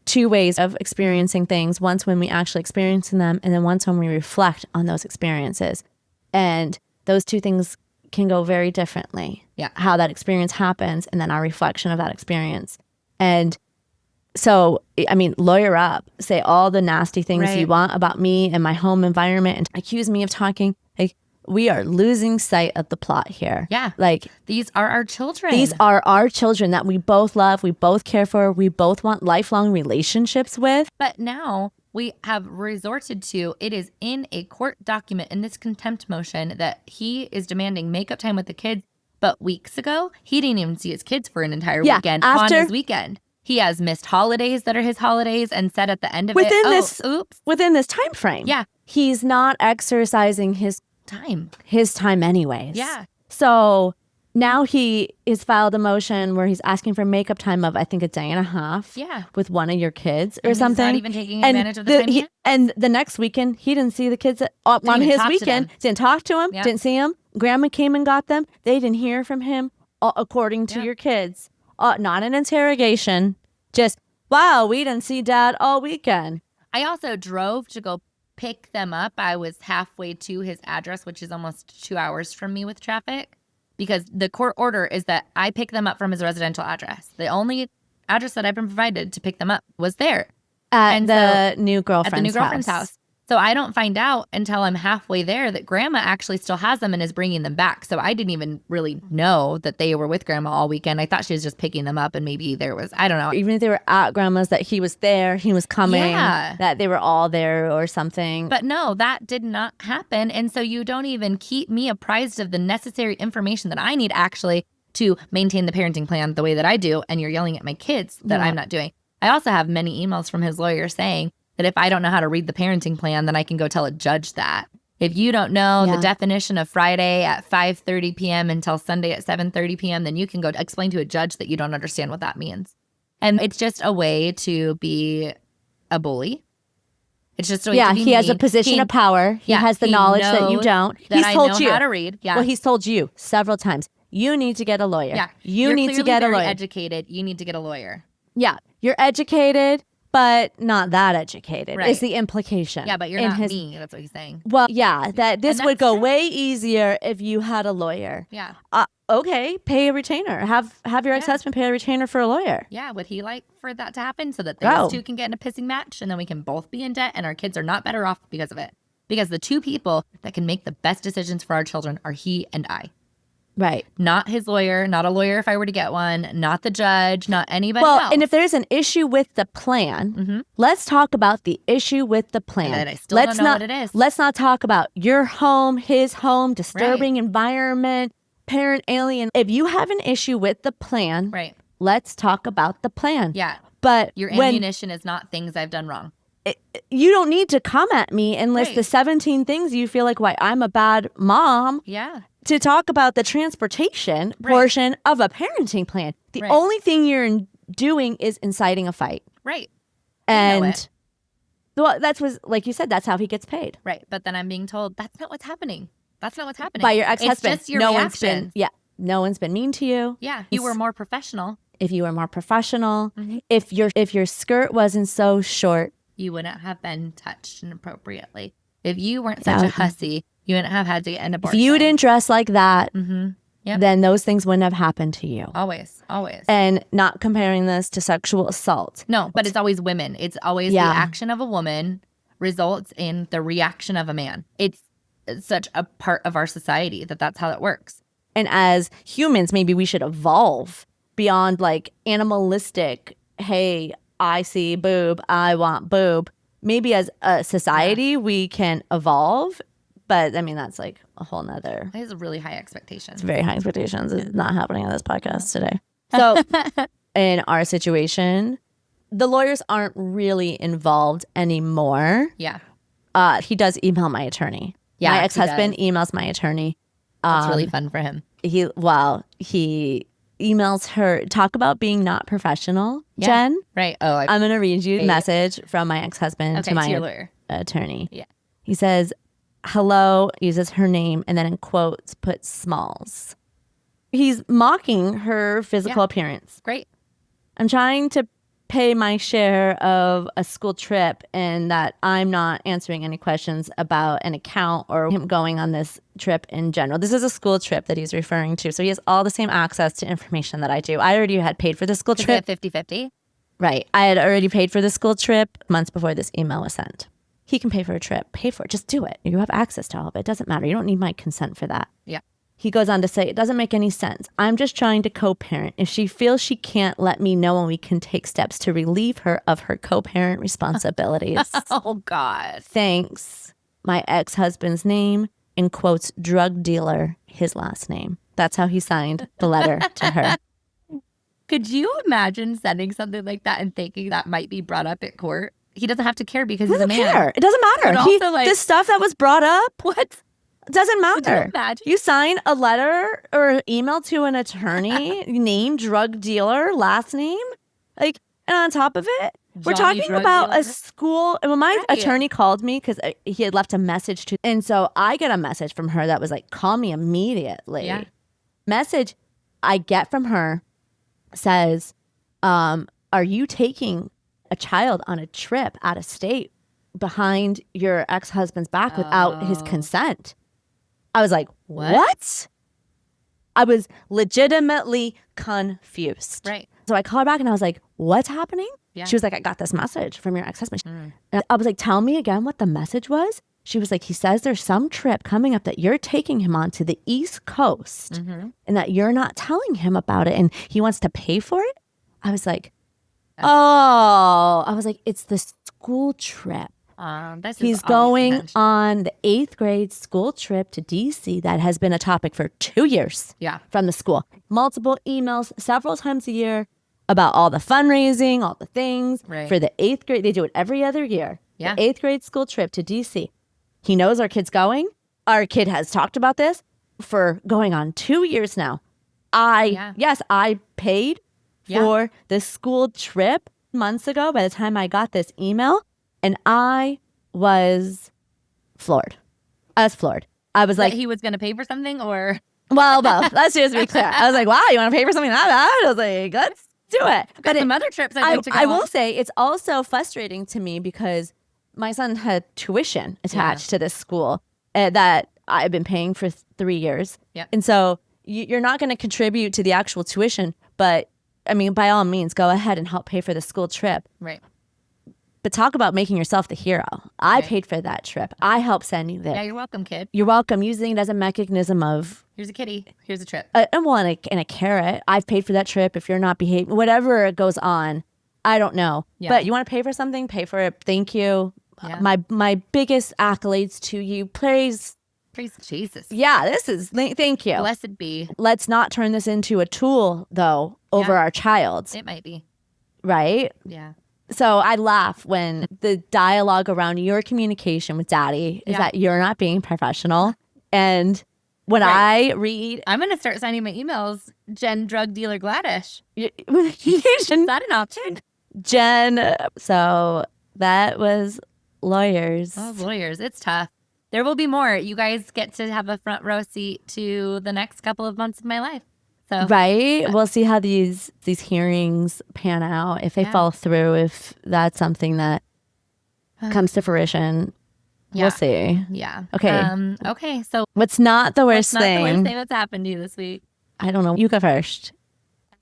two ways of experiencing things. Once when we actually experience them, and then once when we reflect on those experiences. And those two things can go very differently. Yeah. How that experience happens and then our reflection of that experience. And so, I mean, lawyer up, say all the nasty things you want about me and my home environment and accuse me of talking. Like, we are losing sight of the plot here. Yeah. Like, these are our children. These are our children that we both love, we both care for, we both want lifelong relationships with. But now we have resorted to, it is in a court document in this contempt motion that he is demanding makeup time with the kids. But weeks ago, he didn't even see his kids for an entire weekend on his weekend. He has missed holidays that are his holidays and said at the end of within this time frame. Yeah. He's not exercising his time anyways. Yeah. So now he has filed a motion where he's asking for makeup time of, I think, a day and a half. Yeah. With one of your kids or and something. He's not even taking advantage of the time yet. And the next weekend, he didn't see the kids on his weekend. Didn't talk to him. Didn't see him. Grandma came and got them. They didn't hear from him, according to your kids. Not an interrogation. Just, wow, we didn't see Dad all weekend. I also drove to go pick them up. I was halfway to his address, which is almost 2 hours from me with traffic, because the court order is that I pick them up from his residential address. The only address that I've been provided to pick them up was there. At the new girlfriend's house. So I don't find out until I'm halfway there that Grandma actually still has them and is bringing them back. So I didn't even really know that they were with Grandma all weekend. I thought she was just picking them up, and maybe there was, I don't know. Even if they were at Grandma's, that he was there, he was coming, that they were all there or something. But no, that did not happen. And so you don't even keep me apprised of the necessary information that I need actually to maintain the parenting plan the way that I do. And you're yelling at my kids that I'm not doing. I also have many emails from his lawyer saying that if I don't know how to read the parenting plan, then I can go tell a judge that. If you don't know the definition of Friday at 5:30 p.m. until Sunday at 7:30 p.m., then you can go explain to a judge that you don't understand what that means. And it's just a way to be a bully. It's just a way to be he has a position of power. He has the knowledge that you don't. He's told you how to read. Yeah. Well, he's told you several times, you need to get a lawyer. Yeah. You need to get a lawyer. Educated. You need to get a lawyer. Yeah. You're educated, but not that educated, is the implication. Yeah, but you're not me. That's what he's saying. Well, yeah, that this would go way easier if you had a lawyer. Yeah. Okay, pay a retainer. Have your ex-husband pay a retainer for a lawyer. Yeah, would he like for that to happen so that those two can get in a pissing match and then we can both be in debt and our kids are not better off because of it? Because the two people that can make the best decisions for our children are he and I. Right. Not his lawyer, not a lawyer if I were to get one, not the judge, not anybody else. And if there's an issue with the plan, let's talk about the issue with the plan. And I still don't know what it is. Let's not talk about your home, his home, disturbing environment, parent alien. If you have an issue with the plan, let's talk about the plan. Yeah. But your ammunition is not things I've done wrong. You don't need to come at me and list the 17 things you feel like why I'm a bad mom. Yeah. To talk about the transportation portion of a parenting plan. The only thing you're doing is inciting a fight. Right. And well, like you said, that's how he gets paid. Right. But then I'm being told that's not what's happening. That's not what's happening. By your ex-husband. It's just your reaction. No one's been mean to you. Yeah. You were more professional. If you were more professional, if your skirt wasn't so short, you wouldn't have been touched inappropriately. If you weren't such a hussy You wouldn't have had to get an If abortion. you didn't dress like that, Yep. then those things wouldn't have happened to you. Always. And not comparing this to sexual assault. No, but it's always women. It's always the action of a woman results in the reaction of a man. It's such a part of our society that's how it works. And as humans, maybe we should evolve beyond like animalistic, hey, I see boob, I want boob. Maybe as a society, we can evolve. But I mean, that's like a whole nother. It has really high expectations. It's very high expectations. It's not happening on this podcast today. So in our situation, the lawyers aren't really involved anymore. Yeah. He does email my attorney. Yeah, my he ex-husband emails my attorney. That's really fun for him. He emails her. Talk about being not professional, Yeah. Jen. Right. Oh, I'm going to read you a message from my ex-husband to my your lawyer. attorney. Yeah. He says, hello, uses her name, and then in quotes puts smalls. He's mocking her physical appearance. Great. I'm trying to pay my share of a school trip and that I'm not answering any questions about an account or him going on this trip in general. This is a school trip that he's referring to. So he has all the same access to information that I do. I already had paid for the school trip. 50-50? Right. I had already paid for the school trip months before this email was sent. He can pay for a trip. Pay for it. Just do it. You have access to all of it. It doesn't matter. You don't need my consent for that. Yeah. He goes on to say, it doesn't make any sense. I'm just trying to co-parent. If she feels she can't, let me know and we can take steps to relieve her of her co-parent responsibilities. Oh, God. Thanks. My ex-husband's name, in quotes, drug dealer, his last name. That's how he signed the letter to her. Could you imagine sending something like that and thinking that might be brought up at court? He doesn't have to care because he's a man. Care. It doesn't matter. But also, like, the stuff that was brought up, what? Doesn't Could you matter. imagine? You sign a letter or email to an attorney, name, drug dealer, last name. Like, and on top of it, we're Johnny talking drug about dealer? a school. And when my Right. attorney called me because he had left a message to, and so I get a message from her that was like, call me immediately. Yeah. Message I get from her says, are you taking a child on a trip out of state behind your ex-husband's back without his consent? I was like, what? I was legitimately confused. Right. So I called her back and I was like, what's happening? Yeah. She was like, I got this message from your ex-husband. And I was like, tell me again what the message was. She was like, he says there's some trip coming up that you're taking him on to the East Coast and that you're not telling him about it and he wants to pay for it. I was like, it's the school trip. He's going on the 8th grade school trip to DC that has been a topic for 2 years from the school. Multiple emails several times a year about all the fundraising, all the things for the 8th grade. They do it every other year. Yeah. The 8th grade school trip to DC. He knows our kid's going. Our kid has talked about this for going on 2 years now. I paid for the school trip months ago by the time I got this email. And I was floored. I was floored. I was like, he was going to pay for something or? well, let's just be clear. I was like, wow, you want to pay for something that bad? I was like, let's do it. But some other trips I'd like to go I on. will say it's also frustrating to me because my son had tuition attached to this school that I've been paying for 3 years. Yeah. And so you're not going to contribute to the actual tuition, but I mean, by all means, go ahead and help pay for the school trip. Right. But talk about making yourself the hero. I paid for that trip. I helped send you there. Yeah, you're welcome, kid. You're welcome. Using it as a mechanism of, Here's a kitty. Here's a trip. and a carrot. I've paid for that trip. If you're not behaving, whatever goes on, I don't know. Yeah. But you want to pay for something? Pay for it. Thank you. Yeah. My biggest accolades to you. Praise. Praise Jesus. Yeah, thank you. Blessed be. Let's not turn this into a tool, though, over our child. It might be. Right? Yeah. So I laugh when the dialogue around your communication with daddy is that you're not being professional. And when I read... I'm going to start signing my emails, Jen Drug Dealer Gladish. Is Is that an option? Jen, so that was lawyers. Oh, lawyers. It's tough. There will be more. You guys get to have a front row seat to the next couple of months of my life. So Right? We'll see how these hearings pan out, if they fall through, if that's something that comes to fruition. Yeah. We'll see. Yeah. Okay. Okay. So What's not the worst what's not the thing? worst thing that's happened to you this week? I don't know. You go first.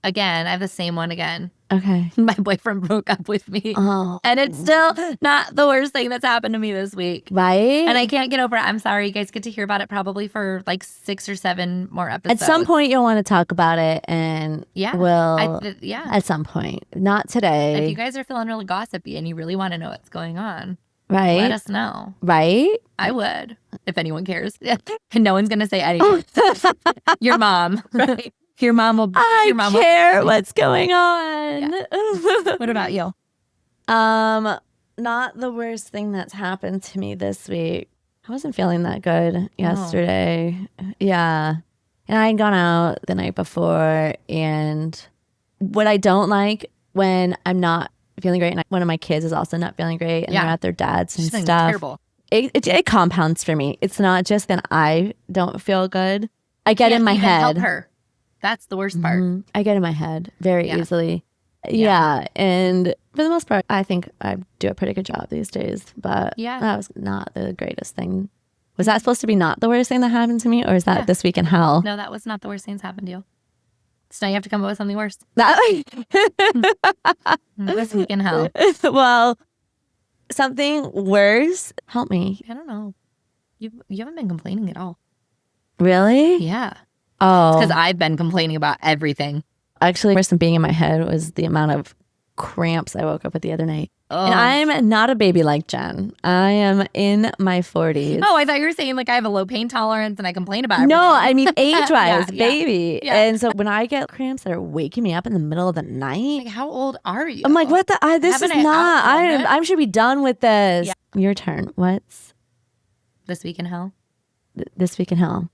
Again, I have the same one again. Okay. My boyfriend broke up with me. Oh. And it's still not the worst thing that's happened to me this week. Right? And I can't get over it. I'm sorry. You guys get to hear about it probably for like 6 or 7 more episodes. At some point, you'll want to talk about it, and we'll. Yeah. At some point, not today. If you guys are feeling really gossipy and you really want to know what's going on, right? let us know. Right? I would, if anyone cares. And no one's gonna say anything. Your mom, right? Your mom will. I care what's going on. Yeah. What about you? Not the worst thing that's happened to me this week. I wasn't feeling that good yesterday. Yeah. And I had gone out the night before, and what I don't like when I'm not feeling great, and one of my kids is also not feeling great, and they're at their dad's and stuff. Terrible. It compounds for me. It's not just that I don't feel good. I get in my head. Help her. That's the worst part. I get in my head very easily. Yeah. And for the most part, I think I do a pretty good job these days. But that was not the greatest thing. Was that supposed to be not the worst thing that happened to me? Or is that this week in hell? No, that was not the worst thing that's happened to you. So now you have to come up with something worse. This week in hell. Well, something worse. Help me. I don't know. You haven't been complaining at all. Really? Yeah. Oh. Because I've been complaining about everything. Actually, worse than being in my head was the amount of cramps I woke up with the other night. Oh. And I'm not a baby like Jen. I am in my 40s. Oh, I thought you were saying like I have a low pain tolerance and I complain about everything. No, I mean age-wise, baby. Yeah. And so when I get cramps that are waking me up in the middle of the night. Like, how old are you? I'm like, what the? This is not. I should be done with this. Yeah. Your turn. What's? This week in hell? This week in hell.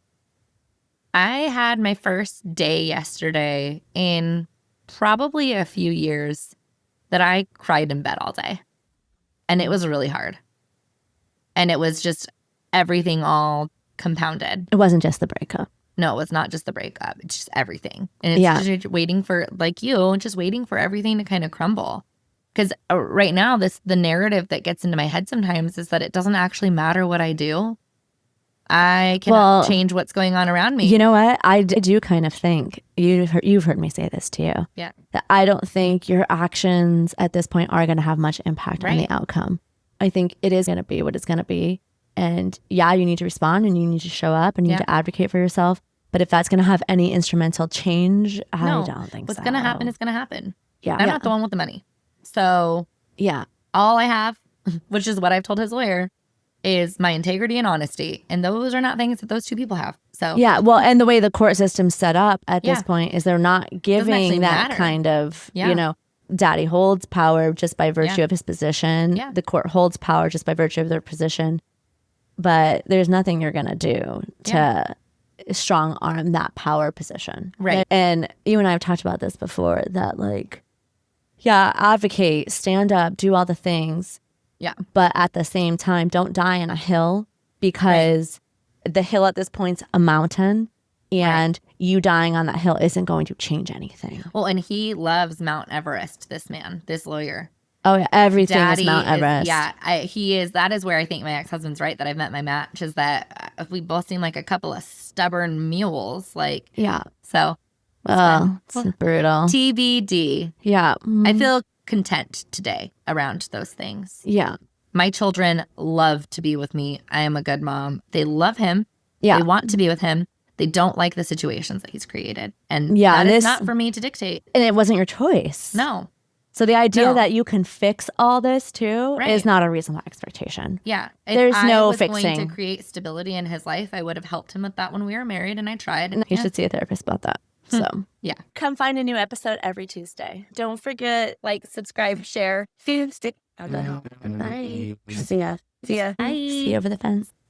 I had my first day yesterday in probably a few years that I cried in bed all day. And it was really hard. And it was just everything all compounded. It wasn't just the breakup. No, it was not just the breakup. It's just everything. And it's just waiting for, like you, just waiting for everything to kind of crumble. Because right now, the narrative that gets into my head sometimes is that it doesn't actually matter what I do. I cannot change what's going on around me. You know what? I do kind of think, you've heard me say this to you. Yeah. That I don't think your actions at this point are going to have much impact on the outcome. I think it is going to be what it's going to be. And you need to respond and you need to show up and you need to advocate for yourself. But if that's going to have any instrumental change, I don't think what's going to happen is going to happen. Yeah. I'm not the one with the money. So all I have, which is what I've told his lawyer, is my integrity and honesty. And those are not things that those two people have. So yeah, well, and the way the court system's set up at this point is they're not giving that kind of, daddy holds power just by virtue of his position. Yeah. The court holds power just by virtue of their position. But there's nothing you're going to do to strong arm that power position. Right. And you and I have talked about this before, that advocate, stand up, do all the things. Yeah. But at the same time, don't die on a hill, because the hill at this point's a mountain, and you dying on that hill isn't going to change anything. Well, and he loves Mount Everest, this man, this lawyer. Oh, yeah. Everything is Mount Everest. He is. That is where I think my ex-husband's right, that I've met my match, is that we both seem like a couple of stubborn mules. So. Well, it's brutal. TBD. Yeah. I feel content today around those things. Yeah. My children love to be with me. I am a good mom. They love him. Yeah. They want to be with him. They don't like the situations that he's created. And that is not for me to dictate. And it wasn't your choice. No. So the idea that you can fix all this too is not a reasonable expectation. Yeah. There's no fixing. If I was going to create stability in his life, I would have helped him with that when we were married, and I tried. And you should see a therapist about that. So, Come find a new episode every Tuesday. Don't forget, subscribe, share. Bye. See ya. see you over the fence.